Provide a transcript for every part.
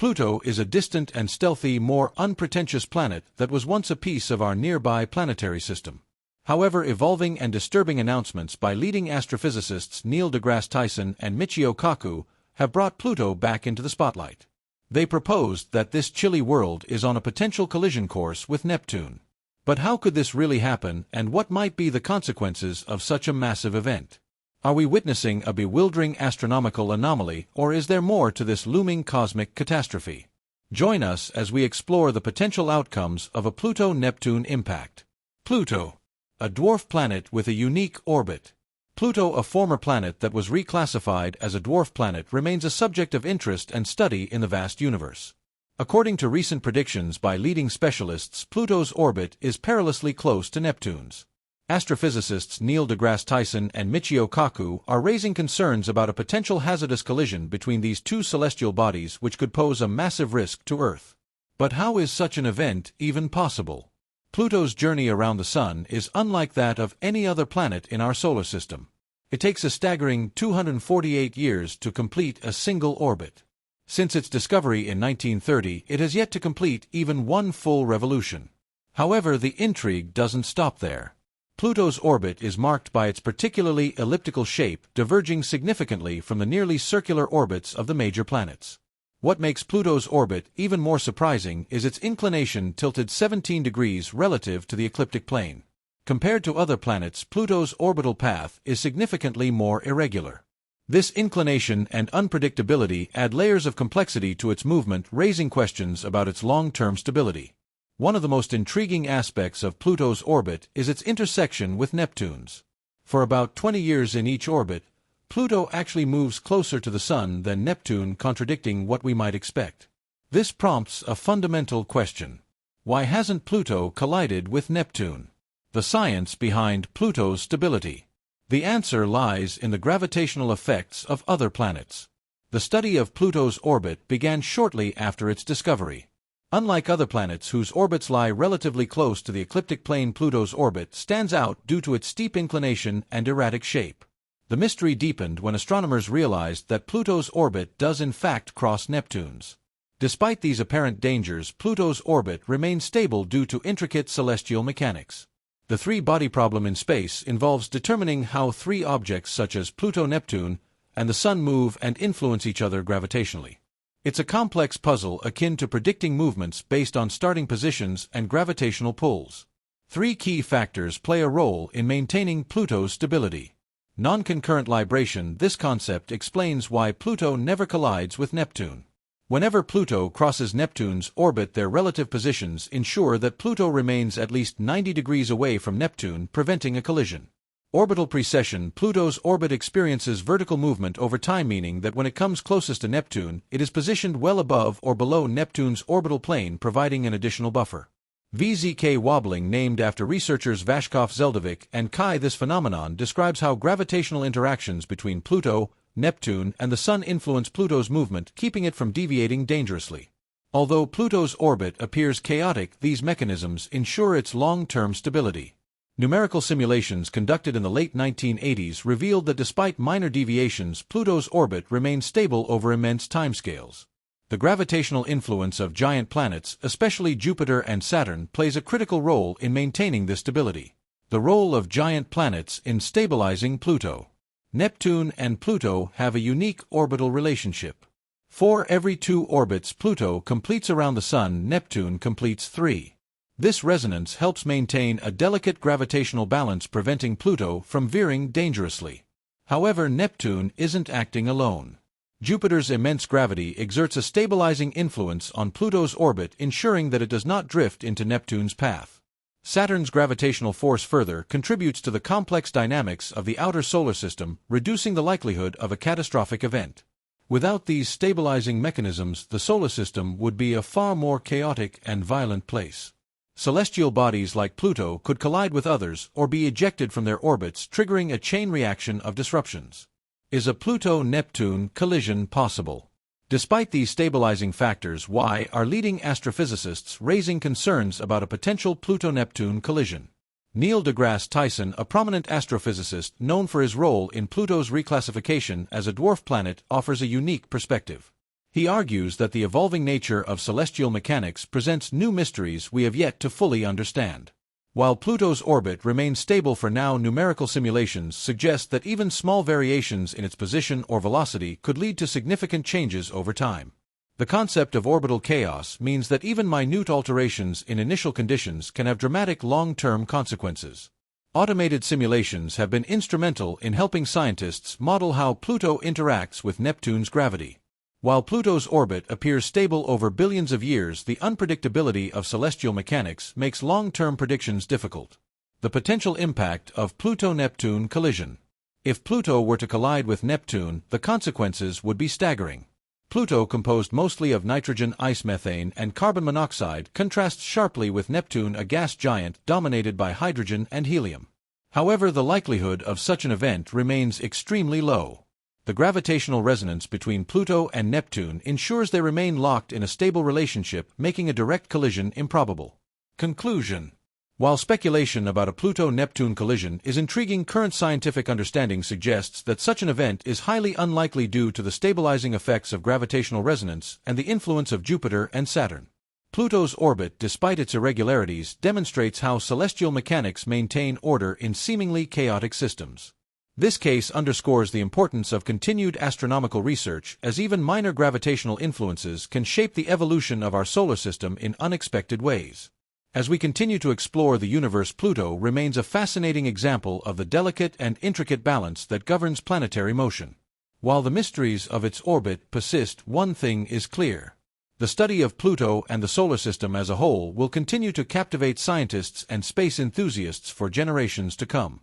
Pluto is a distant and stealthy, more unpretentious planet that was once a piece of our nearby planetary system. However, evolving and disturbing announcements by leading astrophysicists Neil deGrasse Tyson and Michio Kaku have brought Pluto back into the spotlight. They proposed that this chilly world is on a potential collision course with Neptune. But how could this really happen, and what might be the consequences of such a massive event? Are we witnessing a bewildering astronomical anomaly, or is there more to this looming cosmic catastrophe? Join us as we explore the potential outcomes of a Pluto-Neptune impact. Pluto, a dwarf planet with a unique orbit. Pluto, a former planet that was reclassified as a dwarf planet, remains a subject of interest and study in the vast universe. According to recent predictions by leading specialists, Pluto's orbit is perilously close to Neptune's. Astrophysicists Neil deGrasse Tyson and Michio Kaku are raising concerns about a potential hazardous collision between these two celestial bodies which could pose a massive risk to Earth. But how is such an event even possible? Pluto's journey around the Sun is unlike that of any other planet in our solar system. It takes a staggering 248 years to complete a single orbit. Since its discovery in 1930, it has yet to complete even one full revolution. However, the intrigue doesn't stop there. Pluto's orbit is marked by its particularly elliptical shape, diverging significantly from the nearly circular orbits of the major planets. What makes Pluto's orbit even more surprising is its inclination, tilted 17 degrees relative to the ecliptic plane. Compared to other planets, Pluto's orbital path is significantly more irregular. This inclination and unpredictability add layers of complexity to its movement, raising questions about its long-term stability. One of the most intriguing aspects of Pluto's orbit is its intersection with Neptune's. For about 20 years in each orbit, Pluto actually moves closer to the Sun than Neptune, contradicting what we might expect. This prompts a fundamental question. Why hasn't Pluto collided with Neptune? The science behind Pluto's stability. The answer lies in the gravitational effects of other planets. The study of Pluto's orbit began shortly after its discovery. Unlike other planets whose orbits lie relatively close to the ecliptic plane, Pluto's orbit stands out due to its steep inclination and erratic shape. The mystery deepened when astronomers realized that Pluto's orbit does in fact cross Neptune's. Despite these apparent dangers, Pluto's orbit remains stable due to intricate celestial mechanics. The three-body problem in space involves determining how three objects such as Pluto, Neptune, and the Sun move and influence each other gravitationally. It's a complex puzzle akin to predicting movements based on starting positions and gravitational pulls. Three key factors play a role in maintaining Pluto's stability. Non-concurrent libration. This concept explains why Pluto never collides with Neptune. Whenever Pluto crosses Neptune's orbit, their relative positions ensure that Pluto remains at least 90 degrees away from Neptune, preventing a collision. Orbital precession. Pluto's orbit experiences vertical movement over time, meaning that when it comes closest to Neptune, it is positioned well above or below Neptune's orbital plane, providing an additional buffer. VZK wobbling, named after researchers Vashkov Zeldovic and Kai. This phenomenon describes how gravitational interactions between Pluto, Neptune, and the Sun influence Pluto's movement, keeping it from deviating dangerously. Although Pluto's orbit appears chaotic, these mechanisms ensure its long-term stability. Numerical simulations conducted in the late 1980s revealed that despite minor deviations, Pluto's orbit remains stable over immense timescales. The gravitational influence of giant planets, especially Jupiter and Saturn, plays a critical role in maintaining this stability. The role of giant planets in stabilizing Pluto. Neptune and Pluto have a unique orbital relationship. For every 2 orbits Pluto completes around the Sun, Neptune completes 3. This resonance helps maintain a delicate gravitational balance, preventing Pluto from veering dangerously. However, Neptune isn't acting alone. Jupiter's immense gravity exerts a stabilizing influence on Pluto's orbit, ensuring that it does not drift into Neptune's path. Saturn's gravitational force further contributes to the complex dynamics of the outer solar system, reducing the likelihood of a catastrophic event. Without these stabilizing mechanisms, the solar system would be a far more chaotic and violent place. Celestial bodies like Pluto could collide with others or be ejected from their orbits, triggering a chain reaction of disruptions. Is a Pluto-Neptune collision possible? Despite these stabilizing factors, why are leading astrophysicists raising concerns about a potential Pluto-Neptune collision? Neil deGrasse Tyson, a prominent astrophysicist known for his role in Pluto's reclassification as a dwarf planet, offers a unique perspective. He argues that the evolving nature of celestial mechanics presents new mysteries we have yet to fully understand. While Pluto's orbit remains stable for now, numerical simulations suggest that even small variations in its position or velocity could lead to significant changes over time. The concept of orbital chaos means that even minute alterations in initial conditions can have dramatic long-term consequences. Automated simulations have been instrumental in helping scientists model how Pluto interacts with Neptune's gravity. While Pluto's orbit appears stable over billions of years, the unpredictability of celestial mechanics makes long-term predictions difficult. The potential impact of Pluto-Neptune collision. If Pluto were to collide with Neptune, the consequences would be staggering. Pluto, composed mostly of nitrogen, ice, methane, and carbon monoxide, contrasts sharply with Neptune, a gas giant dominated by hydrogen and helium. However, the likelihood of such an event remains extremely low. The gravitational resonance between Pluto and Neptune ensures they remain locked in a stable relationship, making a direct collision improbable. Conclusion. While speculation about a Pluto-Neptune collision is intriguing, current scientific understanding suggests that such an event is highly unlikely due to the stabilizing effects of gravitational resonance and the influence of Jupiter and Saturn. Pluto's orbit, despite its irregularities, demonstrates how celestial mechanics maintain order in seemingly chaotic systems. This case underscores the importance of continued astronomical research, as even minor gravitational influences can shape the evolution of our solar system in unexpected ways. As we continue to explore the universe, Pluto remains a fascinating example of the delicate and intricate balance that governs planetary motion. While the mysteries of its orbit persist, one thing is clear. The study of Pluto and the solar system as a whole will continue to captivate scientists and space enthusiasts for generations to come.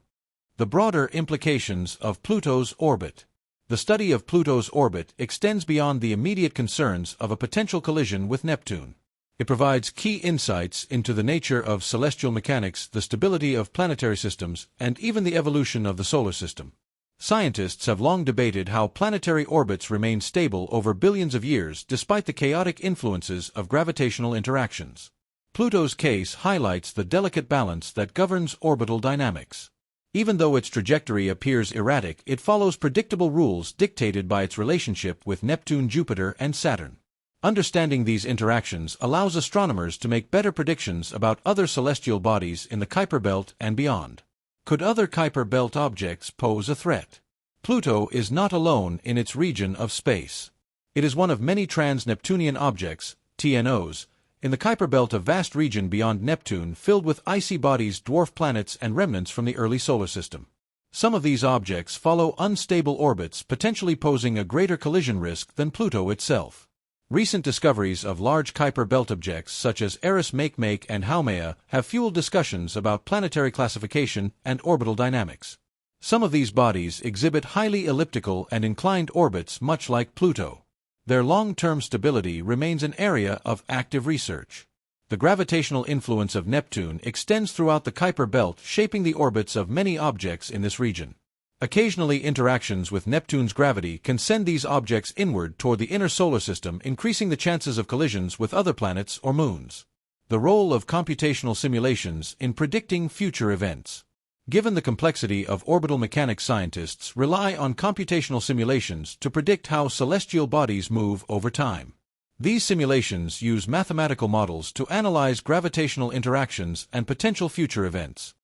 The broader implications of Pluto's orbit. The study of Pluto's orbit extends beyond the immediate concerns of a potential collision with Neptune. It provides key insights into the nature of celestial mechanics, the stability of planetary systems, and even the evolution of the solar system. Scientists have long debated how planetary orbits remain stable over billions of years despite the chaotic influences of gravitational interactions. Pluto's case highlights the delicate balance that governs orbital dynamics. Even though its trajectory appears erratic, it follows predictable rules dictated by its relationship with Neptune, Jupiter, and Saturn. Understanding these interactions allows astronomers to make better predictions about other celestial bodies in the Kuiper Belt and beyond. Could other Kuiper Belt objects pose a threat? Pluto is not alone in its region of space. It is one of many trans-Neptunian objects, TNOs, in the Kuiper Belt, a vast region beyond Neptune filled with icy bodies, dwarf planets, and remnants from the early solar system. Some of these objects follow unstable orbits, potentially posing a greater collision risk than Pluto itself. Recent discoveries of large Kuiper Belt objects such as Eris Makemake and Haumea have fueled discussions about planetary classification and orbital dynamics. Some of these bodies exhibit highly elliptical and inclined orbits much like Pluto. Their long-term stability remains an area of active research. The gravitational influence of Neptune extends throughout the Kuiper Belt, shaping the orbits of many objects in this region. Occasionally, interactions with Neptune's gravity can send these objects inward toward the inner solar system, increasing the chances of collisions with other planets or moons. The role of computational simulations in predicting future events. Given the complexity of orbital mechanics, scientists rely on computational simulations to predict how celestial bodies move over time. These simulations use mathematical models to analyze gravitational interactions and potential future events.